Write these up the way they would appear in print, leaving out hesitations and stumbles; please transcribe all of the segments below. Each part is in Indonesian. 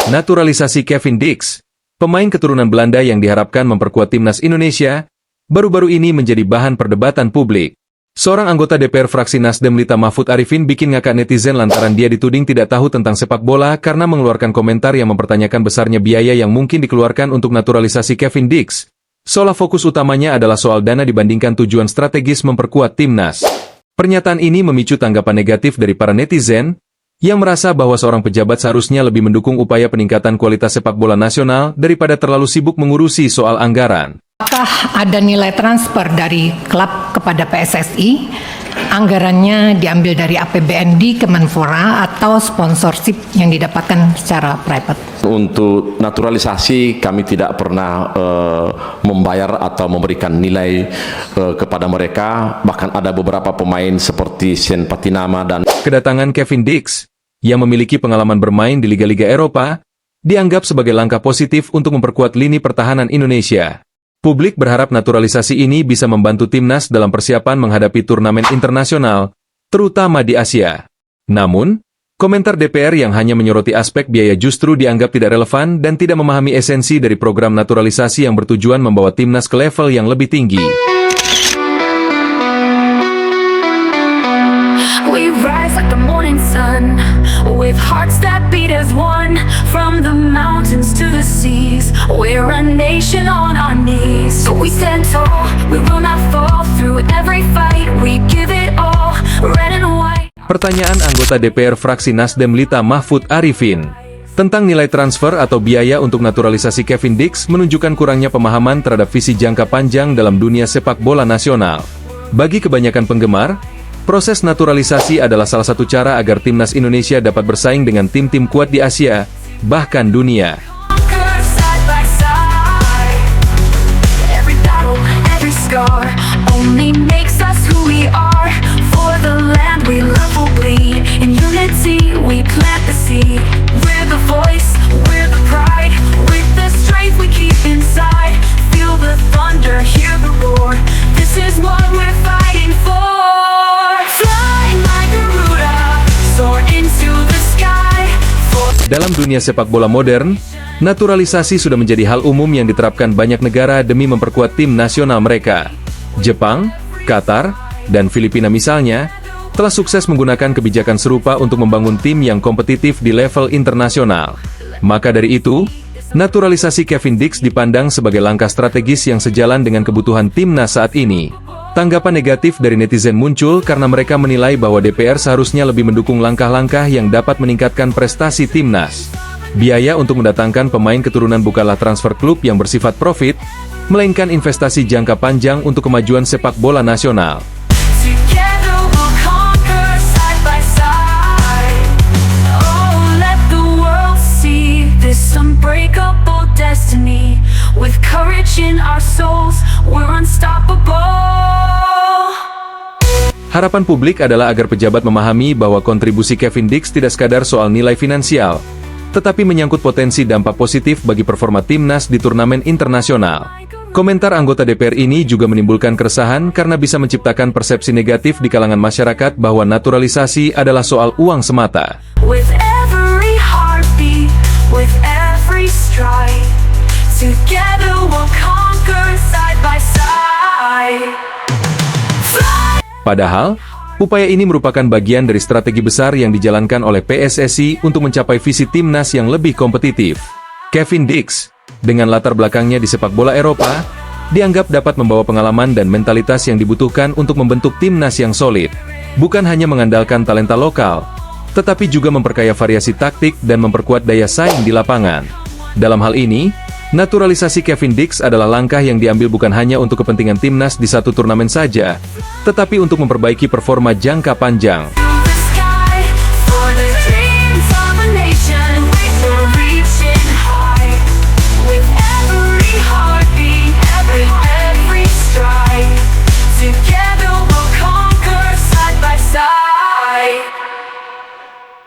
Naturalisasi Kevin Dix, pemain keturunan Belanda yang diharapkan memperkuat timnas Indonesia, baru-baru ini menjadi bahan perdebatan publik. Seorang anggota DPR fraksi Nasdem Lita Mahfud Arifin bikin ngakak netizen lantaran dia dituding tidak tahu tentang sepak bola karena mengeluarkan komentar yang mempertanyakan besarnya biaya yang mungkin dikeluarkan untuk naturalisasi Kevin Dix. Seolah fokus utamanya adalah soal dana dibandingkan tujuan strategis memperkuat timnas. Pernyataan ini memicu tanggapan negatif dari para netizen, yang merasa bahwa seorang pejabat seharusnya lebih mendukung upaya peningkatan kualitas sepak bola nasional daripada terlalu sibuk mengurusi soal anggaran. Apakah ada nilai transfer dari klub kepada PSSI? Anggarannya diambil dari APBN Kemenpora atau sponsorship yang didapatkan secara private? Untuk naturalisasi kami tidak pernah membayar atau memberikan nilai kepada mereka. Bahkan ada beberapa pemain seperti Sen Patinama dan... Kedatangan Kevin Dix, yang memiliki pengalaman bermain di liga-liga Eropa, dianggap sebagai langkah positif untuk memperkuat lini pertahanan Indonesia. Publik berharap naturalisasi ini bisa membantu timnas dalam persiapan menghadapi turnamen internasional, terutama di Asia. Namun, komentar DPR yang hanya menyoroti aspek biaya justru dianggap tidak relevan dan tidak memahami esensi dari program naturalisasi yang bertujuan membawa timnas ke level yang lebih tinggi. We rise like the morning sun, with hearts that beat as one. From the mountains to the seas, we're a nation on our knees. So we stand tall, we will not fall. Through every fight, we give it all, red and white. Pertanyaan anggota DPR fraksi Nasdem Lita Mahfud Arifin tentang nilai transfer atau biaya untuk naturalisasi Kevin Dix menunjukkan kurangnya pemahaman terhadap visi jangka panjang dalam dunia sepak bola nasional. Bagi kebanyakan penggemar, proses naturalisasi adalah salah satu cara agar timnas Indonesia dapat bersaing dengan tim-tim kuat di Asia, bahkan dunia. Dalam dunia sepak bola modern, naturalisasi sudah menjadi hal umum yang diterapkan banyak negara demi memperkuat tim nasional mereka. Jepang, Qatar, dan Filipina misalnya, telah sukses menggunakan kebijakan serupa untuk membangun tim yang kompetitif di level internasional. Maka dari itu, naturalisasi Kevin Dix dipandang sebagai langkah strategis yang sejalan dengan kebutuhan timnas saat ini. Tanggapan negatif dari netizen muncul karena mereka menilai bahwa DPR seharusnya lebih mendukung langkah-langkah yang dapat meningkatkan prestasi timnas. Biaya untuk mendatangkan pemain keturunan bukanlah transfer klub yang bersifat profit, melainkan investasi jangka panjang untuk kemajuan sepak bola nasional. Harapan publik adalah agar pejabat memahami bahwa kontribusi Kevin Dix tidak sekadar soal nilai finansial, tetapi menyangkut potensi dampak positif bagi performa timnas di turnamen internasional. Komentar anggota DPR ini juga menimbulkan keresahan karena bisa menciptakan persepsi negatif di kalangan masyarakat bahwa naturalisasi adalah soal uang semata. With every heartbeat, with every stride, together we'll conquer side by side. Padahal, upaya ini merupakan bagian dari strategi besar yang dijalankan oleh PSSI untuk mencapai visi timnas yang lebih kompetitif. Kevin Dix, dengan latar belakangnya di sepak bola Eropa, dianggap dapat membawa pengalaman dan mentalitas yang dibutuhkan untuk membentuk timnas yang solid. Bukan hanya mengandalkan talenta lokal, tetapi juga memperkaya variasi taktik dan memperkuat daya saing di lapangan. Dalam hal ini, naturalisasi Kevin Dix adalah langkah yang diambil bukan hanya untuk kepentingan timnas di satu turnamen saja, tetapi untuk memperbaiki performa jangka panjang.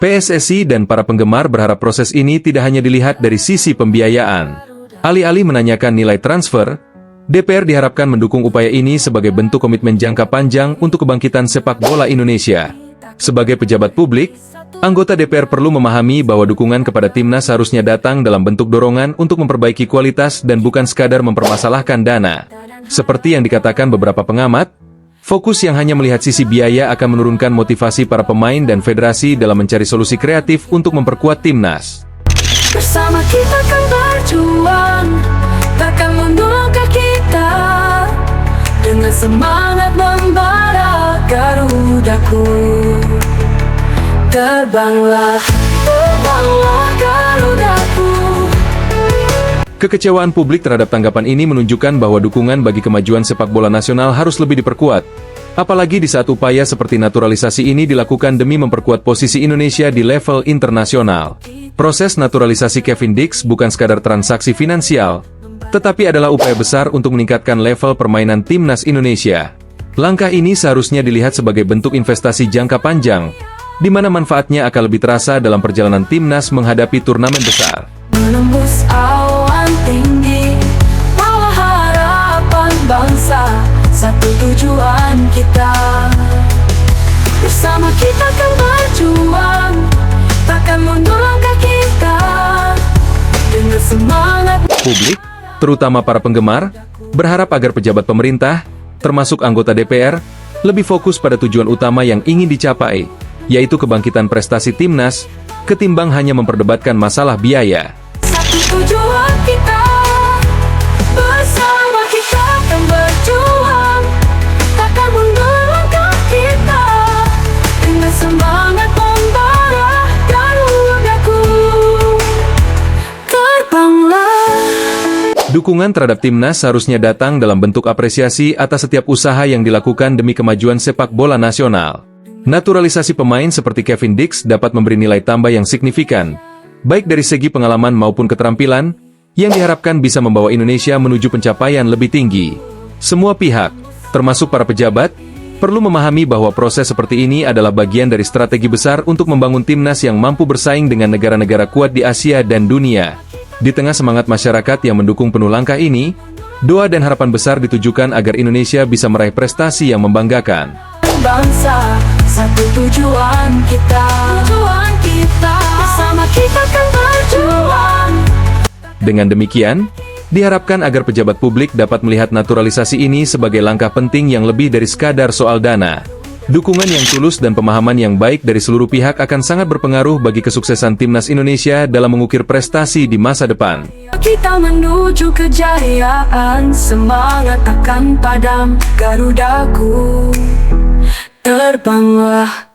PSSI dan para penggemar berharap proses ini tidak hanya dilihat dari sisi pembiayaan. Alih-alih menanyakan nilai transfer, DPR diharapkan mendukung upaya ini sebagai bentuk komitmen jangka panjang untuk kebangkitan sepak bola Indonesia. Sebagai pejabat publik, anggota DPR perlu memahami bahwa dukungan kepada timnas harusnya datang dalam bentuk dorongan untuk memperbaiki kualitas dan bukan sekadar mempermasalahkan dana. Seperti yang dikatakan beberapa pengamat, fokus yang hanya melihat sisi biaya akan menurunkan motivasi para pemain dan federasi dalam mencari solusi kreatif untuk memperkuat timnas. Bersama kita kan berjuang, takkan mundur langkah kita. Dengan semangat membara Garudaku. Terbanglah, terbanglah Garudaku. Kekecewaan publik terhadap tanggapan ini menunjukkan bahwa dukungan bagi kemajuan sepak bola nasional harus lebih diperkuat. Apalagi di saat upaya seperti naturalisasi ini dilakukan demi memperkuat posisi Indonesia di level internasional. Proses naturalisasi Kevin Dix bukan sekadar transaksi finansial, tetapi adalah upaya besar untuk meningkatkan level permainan timnas Indonesia. Langkah ini seharusnya dilihat sebagai bentuk investasi jangka panjang, di mana manfaatnya akan lebih terasa dalam perjalanan timnas menghadapi turnamen besar. Menembus awan tinggi, bawa harapan bangsa, satu tujuan kita. Bersama kita kan berjuang, takkan mundur langkah kita. Dengan semangat. Publik, terutama para penggemar, berharap agar pejabat pemerintah, termasuk anggota DPR, lebih fokus pada tujuan utama yang ingin dicapai, yaitu kebangkitan prestasi timnas, ketimbang hanya memperdebatkan masalah biaya. Satu tujuan kita, bersama kita akan berjuang, takkan mundur langkah kita. Dengan semangat membara Garudaku. Terbanglah. Dukungan terhadap timnas seharusnya datang dalam bentuk apresiasi atas setiap usaha yang dilakukan demi kemajuan sepak bola nasional. Naturalisasi pemain seperti Kevin Dix dapat memberi nilai tambah yang signifikan, baik dari segi pengalaman maupun keterampilan, yang diharapkan bisa membawa Indonesia menuju pencapaian lebih tinggi. Semua pihak, termasuk para pejabat, perlu memahami bahwa proses seperti ini adalah bagian dari strategi besar untuk membangun timnas yang mampu bersaing dengan negara-negara kuat di Asia dan dunia. Di tengah semangat masyarakat yang mendukung penuh langkah ini, doa dan harapan besar ditujukan agar Indonesia bisa meraih prestasi yang membanggakan. Bangsa, satu tujuan kita. Tujuan kita, bersama kita kan berjuang. Dengan demikian, diharapkan agar pejabat publik dapat melihat naturalisasi ini sebagai langkah penting yang lebih dari sekadar soal dana. Dukungan yang tulus dan pemahaman yang baik dari seluruh pihak akan sangat berpengaruh bagi kesuksesan timnas Indonesia dalam mengukir prestasi di masa depan. Kita menuju kejayaan, semangat takkan padam Garudaku. Terbanglah.